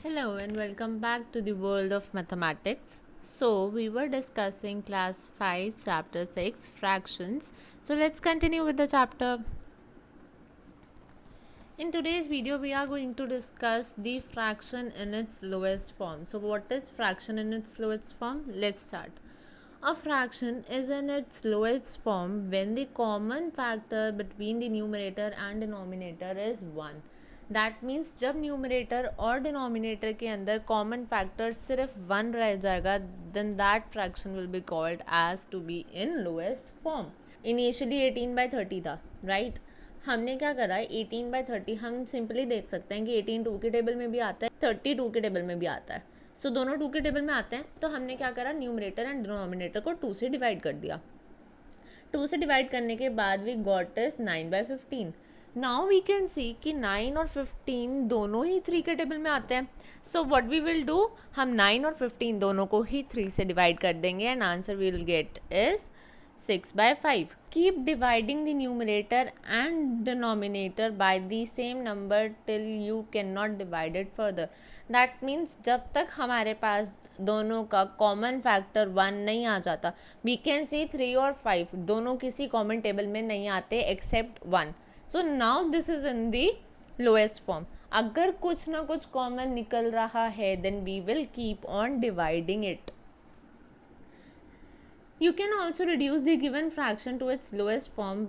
Hello and welcome back to the world of mathematics. So, we were discussing class 5 chapter 6 fractions. So, let's continue with the chapter. In today's video, we are going to discuss the fraction in its lowest form. So, what is fraction in its lowest form? Let's start. A fraction is in its lowest form when the common factor between the numerator and denominator is 1. That means जब numerator और denominator के अंदर common factor सिर्फ 1 रह जाएगा then that fraction will be called as to be in lowest form. Initially 18/30 था, right हमने क्या करा है 18/30 हम सिंपली देख सकते हैं कि 18 2 के टेबल में भी आता है, 30 2 के टेबल में भी आता है. सो दोनों 2 के टेबल में आते हैं, तो हमने क्या करा न्यूमरेटर एंड डिनोमिनेटर को 2 से डिवाइड कर दिया. 2 से डिवाइड करने के बाद we got is 9/15. Now we can see कि 9 और 15 दोनों ही 3 के टेबल में आते हैं. So what we will do, हम 9 और 15 दोनों को ही 3 से डिवाइड कर देंगे and answer we will get is 6/5. Keep dividing the numerator and denominator by the same number till you cannot divide it further. That means जब तक हमारे पास दोनों का कॉमन फैक्टर 1 नहीं आ जाता, we can see 3 और 5 दोनों किसी कॉमन टेबल में नहीं आते accept 1. So now this is in the lowest form. अगर कुछ ना कुछ कॉमन निकल रहा है then we will keep on dividing it. You can also reduce the given fraction to its lowest form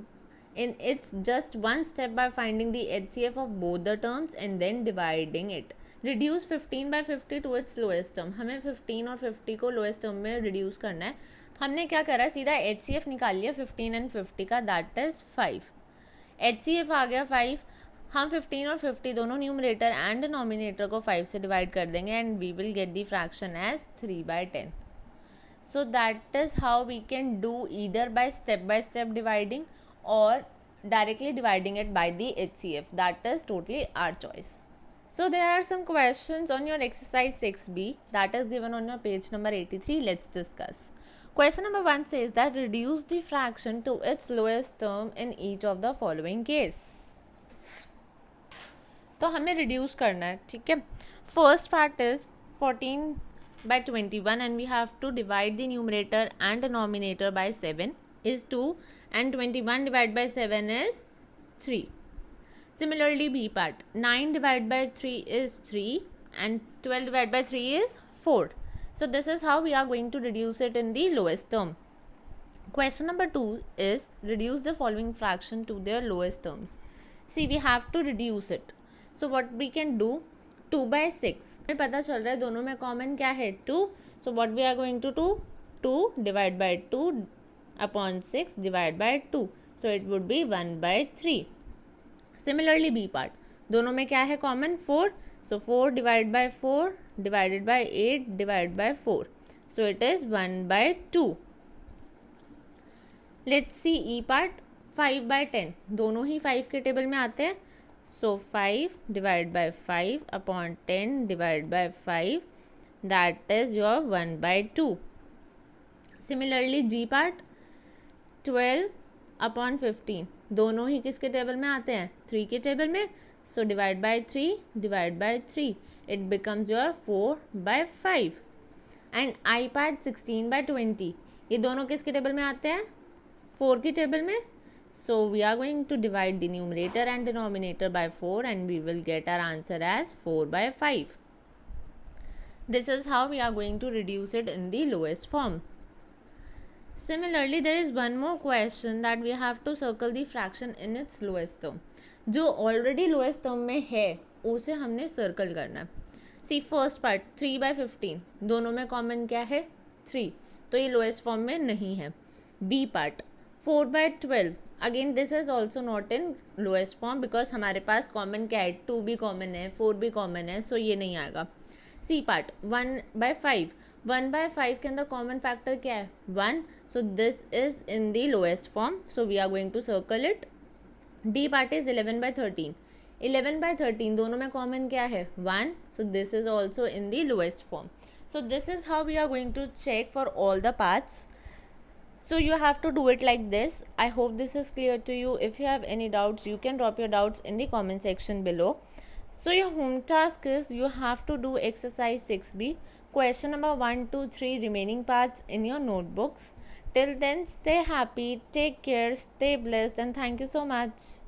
in its just one step by finding the HCF of both the terms and then dividing it. Reduce 15/50 to its lowest term. हमें 15 और 50 को lowest term में reduce करना है. तो हमने क्या करा, सीधा HCF निकाल लिया 15 and 50 का, that is 5. HCF आ गया 5. हम 15 और 50 दोनों न्यूमरेटर एंड डिनोमिनेटर को 5 से डिवाइड कर देंगे and we will get the fraction as 3/10. So that is how we can do either by step dividing or directly dividing it by the HCF. That is totally our choice. So there are some questions on your exercise 6b that is given on your page number 83. Let's discuss. Question number 1 says that reduce the fraction to its lowest term in each of the following case. तो हमें reduce करना है, ठीक है. First part is 14/21 and we have to divide the numerator and denominator by 7 is 2 and 21 divided by 7 is 3. Similarly B part, 9 divided by 3 is 3 and 12 divided by 3 is 4. So this is how we are going to reduce it in the lowest term. Question number 2 is reduce the following fraction to their lowest terms. See, we have to reduce it. So what we can do, 2/6 हमें पता चल रहा है दोनों में common क्या है 2. So what we are going to do, 2 divide by 2 upon 6 divide by 2. So it would be 1/3. Similarly B part, दोनों में क्या है common 4. So 4 divide by 4 divided by 8 divide by 4. So it is 1/2. Let's see E part, 5/10 दोनों ही 5 के table में आते हैं. So 5 divided by 5 upon 10 divided by 5, that is your 1/2. Similarly G part, 12 upon 15 दोनों ही किसके टेबल में आते हैं 3 के टेबल में. So divide by 3 divide by 3, it becomes your 4/5. And I part 16/20 ये दोनों किसके टेबल में आते हैं 4 की टेबल में. So we are going to divide the numerator and denominator by 4 and we will get our answer as 4/5. This is how we are going to reduce it in the lowest form. Similarly, there is one more question that we have to circle the fraction in its lowest term. जो already lowest term में है उसे हमने circle करना है. See first part 3/15 दोनों में common क्या है 3, तो ये lowest form में नहीं है. B part 4/12 again this is also not in lowest form because हमारे पास कॉमन क्या है 2 भी कॉमन है 4 भी कॉमन है. सो ये नहीं आएगा. सी पार्ट 1/5 1/5 के अंदर कॉमन फैक्टर क्या है 1. So this is in the lowest form. So we are going to circle it. D part is 11/13 11/13 दोनों में कॉमन क्या है 1. So this is also in the lowest form. So this is how we are going to check for all the parts. So you have to do it like this. I hope this is clear to you. If you have any doubts, you can drop your doubts in the comment section below. So your home task is you have to do exercise 6b, question number 1, 2, 3 remaining parts in your notebooks. Till then, stay happy, take care, stay blessed, and thank you so much.